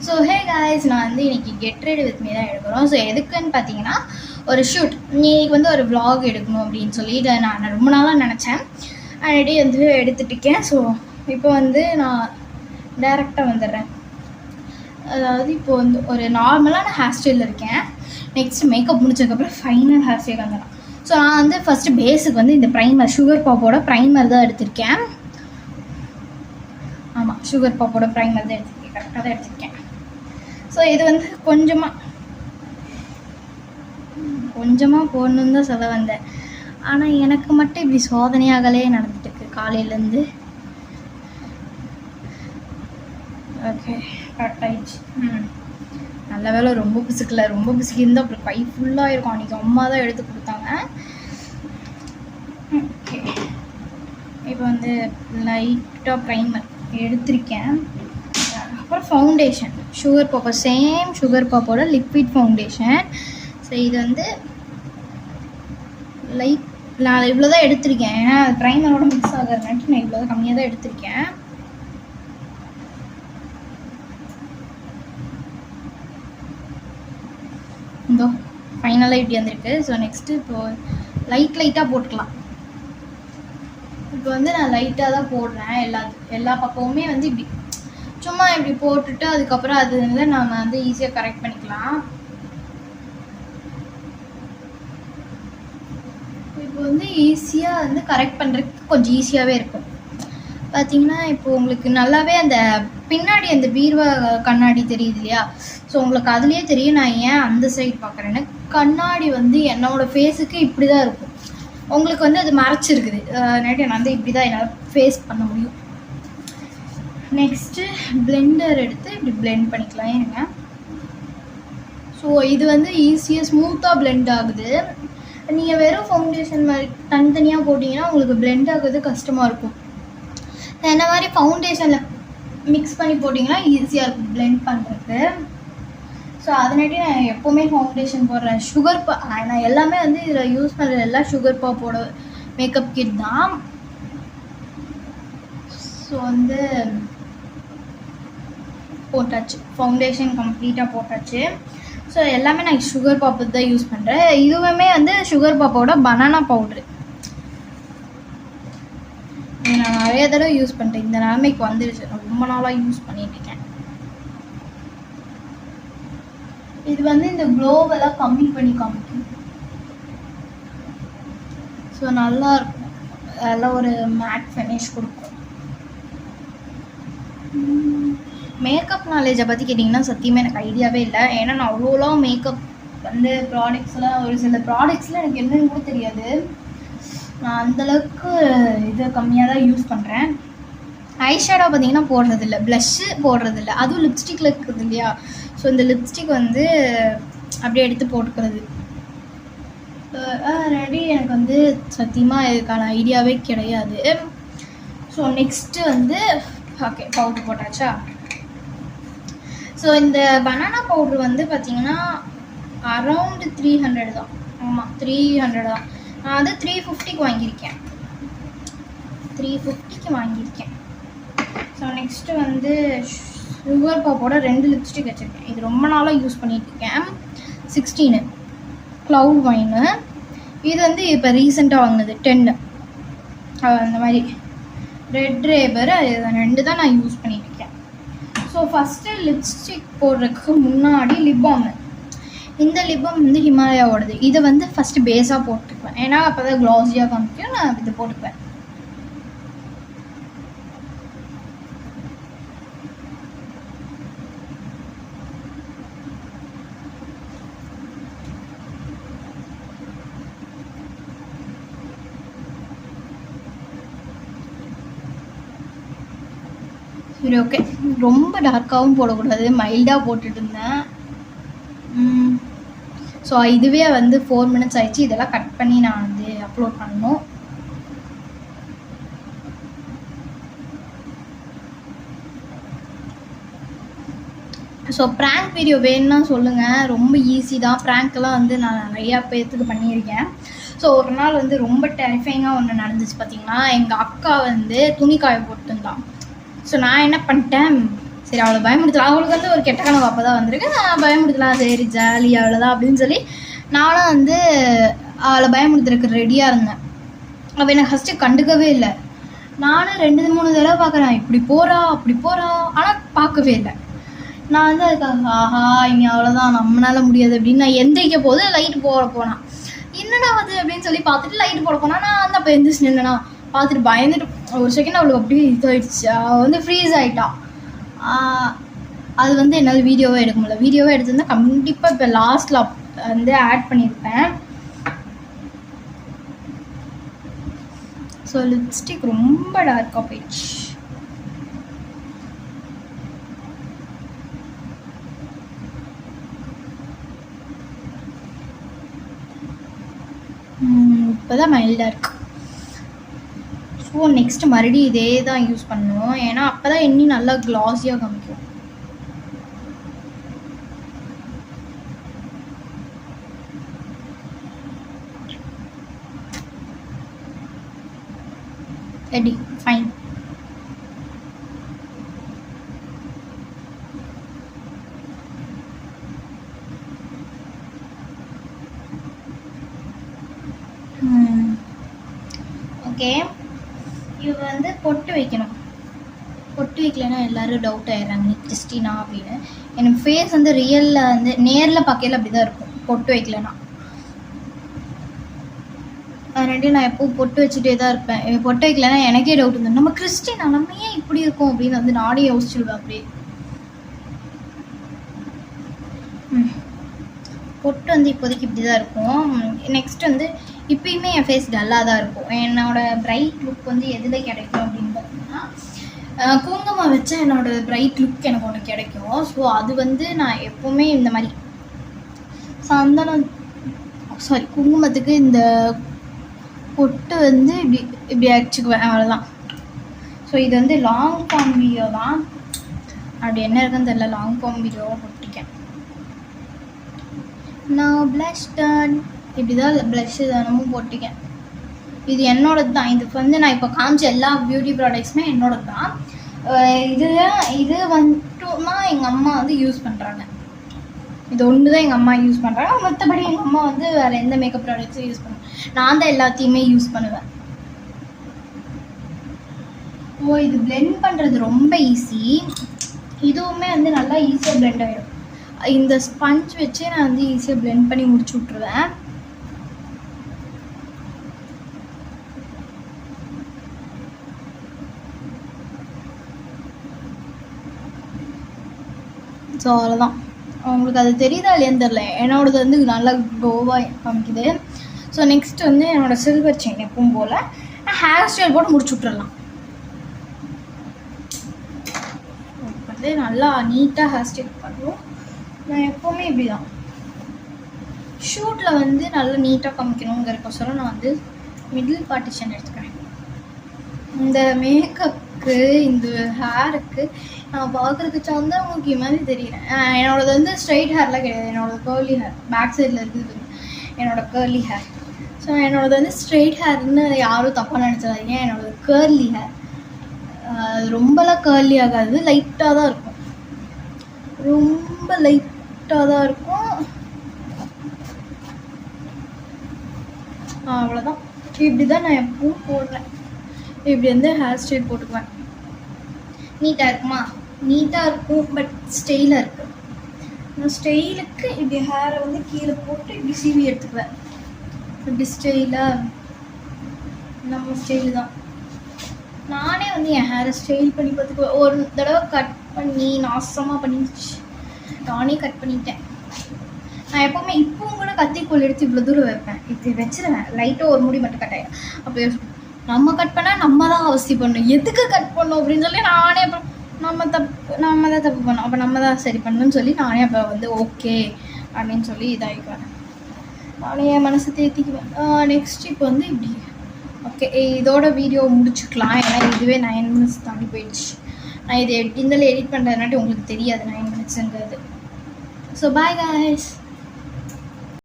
So hey guys, நான் வந்து இன்றைக்கி கெட் ரெடி வித் மீ தான் எடுக்கிறோம். ஸோ எதுக்குன்னு பார்த்தீங்கன்னா, ஒரு ஷூட் இன்றைக்கி வந்து ஒரு விளாக் எடுக்கணும் அப்படின்னு சொல்லிட்டு நான் ரொம்ப நாளாக நினச்சேன். ஆல்ரெடி வந்து எடுத்துகிட்ருக்கேன். ஸோ இப்போ வந்து நான் டைரெக்டாக வந்துடுறேன். அதாவது இப்போது வந்து ஒரு நார்மலான ஹேர் ஸ்டைலில் இருக்கேன். நெக்ஸ்ட் மேக்கப் முடிச்சதுக்கப்புறம் ஃபைனல் ஹேர் ஸ்டைல் வந்துடலாம். ஸோ நான் வந்து ஃபஸ்ட்டு பேஸுக்கு வந்து இந்த ப்ரைமர், சுகர் பாப்போட ப்ரைமர் தான் எடுத்திருக்கேன். ஆமாம், சுகர் பாப்போட ப்ரைமர் தான் எடுத்திருக்கேன், கரெக்டாக தான் எடுத்திருக்கேன். ஸோ இது வந்து கொஞ்சமாக போடணுன்னு தான் சொல்ல வந்தேன். ஆனால் எனக்கு மட்டும் இப்படி சோதனையாகலே நடந்துட்டுருக்கு காலையிலேருந்து. ஓகே, கரெக்ட் ஆயிடுச்சு. நல்ல வேலை ரொம்ப பிசுக்கல. ரொம்ப பிசுக்கிருந்தால் அப்புறம் கை ஃபுல்லாக இருக்கும். அன்றைக்கி அம்மா தான் எடுத்து கொடுத்தாங்க. ஓகே, இப்போ வந்து லைட்டாக ப்ரைமர் எடுத்திருக்கேன். அப்புறம் ஃபவுண்டேஷன், சுகர் பாப்பா, சேம் சுகர் பாப்போட லிக்விட் ஃபவுண்டேஷன். ஸோ இது வந்து நான் இவ்வளோ தான் எடுத்திருக்கேன். ஏன்னா அது ப்ரைமரோட மிக்ஸ் ஆகிறதுனாட்டு நான் இவ்வளோ தான் கம்மியாக தான் எடுத்திருக்கேன். இதோ ஃபைனலாக இப்படி வந்திருக்கு. ஸோ நெக்ஸ்ட்டு இப்போது லைட்டாக போட்டுக்கலாம். இப்போ வந்து நான் லைட்டாக தான் போடுறேன். எல்லா பக்கமுமே வந்து இப்படி சும்மா இப்படி போட்டுட்டு அதுக்கப்புறம் அது வந்து நம்ம வந்து ஈஸியாக கரெக்ட் பண்ணிக்கலாம். இப்போ வந்து ஈஸியாக வந்து கரெக்ட் பண்ணுறதுக்கு கொஞ்சம் ஈஸியாகவே இருக்கும். பார்த்தீங்கன்னா இப்போ உங்களுக்கு நல்லாவே அந்த பின்னாடி அந்த பீர்வா கண்ணாடி தெரியுது இல்லையா? ஸோ உங்களுக்கு அதுலேயே தெரியும் நான் ஏன் அந்த சைடு பார்க்குறேன்னு. கண்ணாடி வந்து என்னோடய ஃபேஸுக்கு இப்படி தான் இருக்கும். உங்களுக்கு வந்து அது மறைச்சிருக்குது. நேற்று நான் வந்து இப்படி தான் என்னால் ஃபேஸ் பண்ண முடியும். நெக்ஸ்ட்டு பிளெண்டர் எடுத்து இப்படி பிளெண்ட் பண்ணிக்கலாம். ஏங்க, ஸோ இது வந்து ஈஸியாக ஸ்மூத்தாக பிளெண்ட் ஆகுது. நீங்கள் வெறும் ஃபவுண்டேஷன் மாதிரி தனித்தனியாக போட்டிங்கன்னா உங்களுக்கு பிளெண்ட் ஆகுது கஷ்டமாக இருக்கும். என்ன மாதிரி ஃபவுண்டேஷனில் மிக்ஸ் பண்ணி போட்டிங்கன்னா ஈஸியாக இருக்கும் பிளெண்ட் பண்ணுறதுக்கு. ஸோ அதனாட்டி நான் எப்போவுமே ஃபவுண்டேஷன் போடுறேன். நான் எல்லாமே வந்து இதில் யூஸ் பண்ணுற எல்லாம் சுகர் பாப்போட மேக்கப் கிட் தான். ஸோ வந்து போட்டாச்சு, ஃபவுண்டேஷன் கம்ப்ளீட்டாக போட்டாச்சு. ஸோ எல்லாமே நான் சுகர் பாப்பு தான் யூஸ் பண்ணுறேன். இதுவுமே வந்து சுகர் பாப்போட பனானா பவுட்ரு நான் நிறைய தடவை யூஸ் பண்ணுறேன். இந்த நிலைமைக்கு வந்துடுச்சு. ரொம்ப நாளாக யூஸ் பண்ணிட்டுருக்கேன். இது வந்து இந்த க்ளோவெல்லாம் கம்மி பண்ணி காமிக்கும். ஸோ நல்லாயிருக்கும். அதெல்லாம் ஒரு மேட் ஃபினிஷ் கொடுக்கும். மேக்கப் நாலேஜை பற்றி கேட்டிங்கன்னா சத்தியமாக எனக்கு ஐடியாவே இல்லை. ஏன்னா நான் அவ்வளோலாம் மேக்கப் வந்து ப்ராடக்ட்ஸ்லாம், ஒரு சில ப்ராடக்ட்ஸ்லாம் எனக்கு என்னென்னு கூட தெரியாது. நான் அந்தளவுக்கு இதை கம்மியாக தான் யூஸ் பண்ணுறேன். ஐஷேடோ பார்த்திங்கன்னா போடுறதில்ல, ப்ளஷ்ஷு போடுறதில்ல, அதுவும் லிப்ஸ்டிக்கில் இருக்குது இல்லையா? ஸோ இந்த லிப்ஸ்டிக் வந்து அப்படியே எடுத்து போட்டுக்கிறது. ரெடி. எனக்கு வந்து சத்தியமாக இதுக்கான ஐடியாவே கிடையாது. ஸோ நெக்ஸ்ட்டு வந்து ஓகே, பவுட்ரு போட்டாச்சா? ஸோ இந்த பனானா பவுட்ரு வந்து பார்த்திங்கன்னா அரவுண்டு 300 தான். ஆமாம், 300 தான். நான் வந்து 350க்கு வாங்கியிருக்கேன். 350க்கு வாங்கியிருக்கேன். ஸோ நெக்ஸ்ட்டு வந்து சுகர் பாப்போட 2 லிப்ஸ்டிக் வச்சுருக்கேன். இது ரொம்ப நாளாக யூஸ் பண்ணிகிட்ருக்கேன். 16 க்ளவுட் வைனு. இது வந்து இப்போ ரீசெண்டாக வாங்கினது 10. அந்த மாதிரி ரெட் ரேபர், இது 2 தான் நான் யூஸ் பண்ணிகிட்ருக்கேன். ஸோ ஃபஸ்ட்டு லிப்ஸ்டிக் போடுறதுக்கு முன்னாடி லிப் பாம். இந்த லிப் பாம் வந்து ஹிமாலயாவோடது. இதை வந்து ஃபஸ்ட்டு பேஸாக போட்டுக்குவேன். ஏன்னா அப்போ தான் க்ளாஸியாக காமிக்கும். நான் இதை போட்டுக்குவேன். சரி, ஓகே. ரொம்ப டார்க்காகவும் போடக்கூடாது, மைல்டாக போட்டுட்டு இருந்தேன். ஸோ இதுவே வந்து 4 மினிட்ஸ் ஆயிடுச்சு. இதெல்லாம் கட் பண்ணி நான் வந்து அப்லோட் பண்ணணும். ஸோ ப்ராங்க் வீடியோ வேணும்னா சொல்லுங்கள். ரொம்ப ஈஸி தான். ப்ராங்க்கெல்லாம் வந்து நான் நிறையா பேர்த்துக்கு பண்ணியிருக்கேன். ஸோ ஒரு நாள் வந்து ரொம்ப டெரிஃபைங்காக ஒன்று நடந்துச்சு. பார்த்திங்கன்னா, எங்கள் அக்கா வந்து துணி காய போட்டுருந்தான். ஸோ நான் என்ன பண்ணிட்டேன், சரி அவளை பயமுடுத்தலாம், அவளுக்கு வந்து ஒரு கெட்ட கனவு அப்போ தான் வந்திருக்கு, நான் பயமுடுத்தலாம் சரி ஜாலி அவ்வளோதான் அப்படின்னு சொல்லி நானும் வந்து அவளை பயமுடுத்துறதுக்கு ரெடியாக இருந்தேன். அவள் எனக்கு ஃபஸ்ட்டு கண்டுக்கவே இல்லை. நானும் 2-3 தடவை பார்க்குறேன், இப்படி போகிறா அப்படி போகிறா, ஆனால் பார்க்கவே இல்லை. நான் வந்து அதுக்காக ஆஹா இங்கே அவ்வளோதான் நம்மளால முடியாது அப்படின்னு நான் எந்திரிக்க போது லைட்டு போனான். என்னடா அது அப்படின்னு சொல்லி பார்த்துட்டு லைட்டு போட போனால் நான் வந்து அப்போ எந்திரிச்சு நின்னா பார்த்துட்டு பயந்துட்டு ஒரு செகண்ட் அவளுக்கு அப்படியே இதாகிடுச்சு. அவள் வந்து ஃப்ரீஸ் ஆகிட்டா. அது வந்து என்னால் வீடியோவே எடுக்க முடியல. வீடியோவே எடுத்திருந்தா கண்டிப்பாக இப்போ லாஸ்ட்டில் வந்து ஆட் பண்ணியிருப்பேன். ஸோ லிப்ஸ்டிக் ரொம்ப டார்க்காக போயிடுச்சு. இப்போ தான் மைல்டாக இருக்கு. ஸோ நெக்ஸ்ட்டு மறுபடியும் இதே தான் யூஸ் பண்ணணும், ஏன்னா அப்போ தான் இன்னும் நல்லா க்ளாஸியாக காமிக்கும். Ready fine. ஓகே, இவ வந்து பொட்டு வைக்கணும். பொட்டு வைக்கலைன்னா எல்லோரும் டவுட் ஆயிடுறாங்க நீ கிறிஸ்டினா அப்படின்னு. எனக்கு ஃபேஸ் வந்து ரியலில் வந்து நேரில் பார்க்கல அப்படி தான் இருக்கும் பொட்டு வைக்கலைன்னா. அதனாடி நான் எப்பவும் பொட்டு வச்சுட்டே தான் இருப்பேன். பொட்டு வைக்கலைன்னா எனக்கே டவுட் இருந்தது, நம்ம கிறிஸ்டினா நம்ம ஏன் இப்படி இருக்கும் அப்படின்னு வந்து நானே யோசிச்சுடுவேன் அப்படியே. பொட்டு வந்து இப்போதைக்கு இப்படி தான் இருக்கும். நெக்ஸ்ட் வந்து இப்பயுமே என் ஃபேஸ் டல்லாக தான் இருக்கும். என்னோடய பிரைட் லுக் வந்து எதில் கிடைக்கும் அப்படின்னு பார்த்தீங்கன்னா, குங்குமம் வச்சா என்னோடய பிரைட் லுக் எனக்கு ஒன்று கிடைக்கும். ஸோ அது வந்து நான் எப்போவுமே இந்த மாதிரி குங்குமத்துக்கு இந்த பொட்டு வந்து இப்படி இப்படி அடிச்சுக்குவேன், அவ்வளோதான். ஸோ இது வந்து லாங் ஃபார்ம் வீடியோ தான், அப்படி என்ன இருக்குன்னு தெரியல, லாங் ஃபார்ம் வீடியோவாக போட்டிருக்கேன். நான் ப்ளஷ் டன் இப்படி தான் ப்ளஷ்ஷு தானமும் போட்டிருக்கேன். இது என்னோடது தான். இது வந்து நான் இப்போ காமிச்ச எல்லா பியூட்டி ப்ராடக்ட்ஸுமே என்னோடது தான். இது வந்துட்டுமா எங்கள் அம்மா வந்து யூஸ் பண்ணுறாங்க. இது ஒன்று தான் எங்கள் அம்மா யூஸ் பண்ணுறாங்க. மற்றபடி எங்கள் அம்மா வந்து வேறு எந்த மேக்கப் ப்ராடக்ட்ஸும் யூஸ் பண்ணுவேன். நான் தான் எல்லாத்தையுமே யூஸ் பண்ணுவேன். இது பிளெண்ட் பண்ணுறது ரொம்ப ஈஸி. இதுவுமே வந்து நல்லா ஈஸியாக பிளெண்ட் ஆகிடும். இந்த ஸ்பஞ்ச் வச்சு நான் வந்து ஈஸியாக பிளெண்ட் பண்ணி முடிச்சு விட்ருவேன். ஸோ அவ்வளோதான். உங்களுக்கு அது தெரியுதா இல்லையான்னு தெரில, என்னோடது வந்து நல்லா கோவாக காமிக்குது. ஸோ நெக்ஸ்ட் வந்து என்னோடய சில்வர் செயின் எப்பவும் போல் நான் ஹேர் ஸ்டைல் போட்டு முடிச்சு விட்றலாம். வந்து நல்லா நீட்டாக ஹேர் ஸ்டைல் பண்ணுவோம். நான் எப்போவுமே இப்படி தான் ஷூட்டில் வந்து நல்லா நீட்டாக காமிக்கணுங்கிறக்கோசரம் நான் வந்து மிடில் பார்ட்டிஷன் எடுத்துக்கிறேன். இந்த மேக்கப்புக்கு இந்த ஹேருக்கு நான் பார்க்குறதுக்கு சந்திரமுகி மாதிரி தெரியுறேன். என்னோடது வந்து ஸ்ட்ரைட் ஹேர்லாம் கிடையாது, என்னோடது கேர்லி ஹேர். பேக் சைடில் இருக்குது என்னோடய கேர்லி ஹேர். ஸோ என்னோடது வந்து ஸ்ட்ரைட் ஹேர்னு யாரும் தப்பாக நினச்சிடாதீங்க. என்னோடது கேர்லி ஹேர். ரொம்பலாம் கேர்லி ஆகாது, லைட்டாக தான் இருக்கும், ரொம்ப லைட்டாக தான் இருக்கும். அவ்வளோதான். இப்படி தான் நான் எப்பவும் போடுறேன். இப்படி வந்து ஹேர் ஸ்டைல் போட்டுக்குவேன். நீட்டாக இருக்குமா? நீட்டாக இருக்கும், பட் ஸ்டைலாக இருக்குது. நான் ஸ்டைலுக்கு இப்படி ஹேரை வந்து கீழே போட்டு இப்படி சீவி எடுத்துக்குவேன். இப்படி ஸ்டைலாக நம்ம ஸ்டைலு தான். நானே வந்து என் ஹேரை ஸ்டைல் பண்ணி பார்த்துக்குவேன். ஒரு தடவை கட் பண்ணி நாசமாக பண்ணிடுச்சு, நானே கட் பண்ணிட்டேன். நான் எப்போவுமே இப்பவும் கூட கத்திக்கோள் எடுத்து இவ்வளோ தூரம் வைப்பேன், இப்படி வச்சிருவேன். லைட்டாக ஒரு முடி மட்டும் கட் ஆகிடும். அப்போ நம்ம கட் பண்ணால் நம்ம தான் அவசியம் பண்ணணும், எதுக்கு கட் பண்ணணும் அப்படின்னு சொல்லி நானே அப்புறம் நம்ம தான் தப்பு பண்ணோம், அப்போ நம்ம தான் சரி பண்ணணும்னு சொல்லி நானே அப்போ வந்து ஓகே அப்படின்னு சொல்லி இதாகிக்குவேன். நானே என் மனசை தேர்த்திக்குவேன். நெக்ஸ்ட் இப்போ வந்து இப்படி ஓகே இதோட வீடியோ முடிச்சுக்கலாம். ஏன்னா இதுவே 9 minutes தாண்டி போயிடுச்சு. நான் இது இருந்தாலும் எடிட் பண்ணுறதுனாட்டி உங்களுக்கு தெரியாது 9 minutesங்கிறது. So bye guys.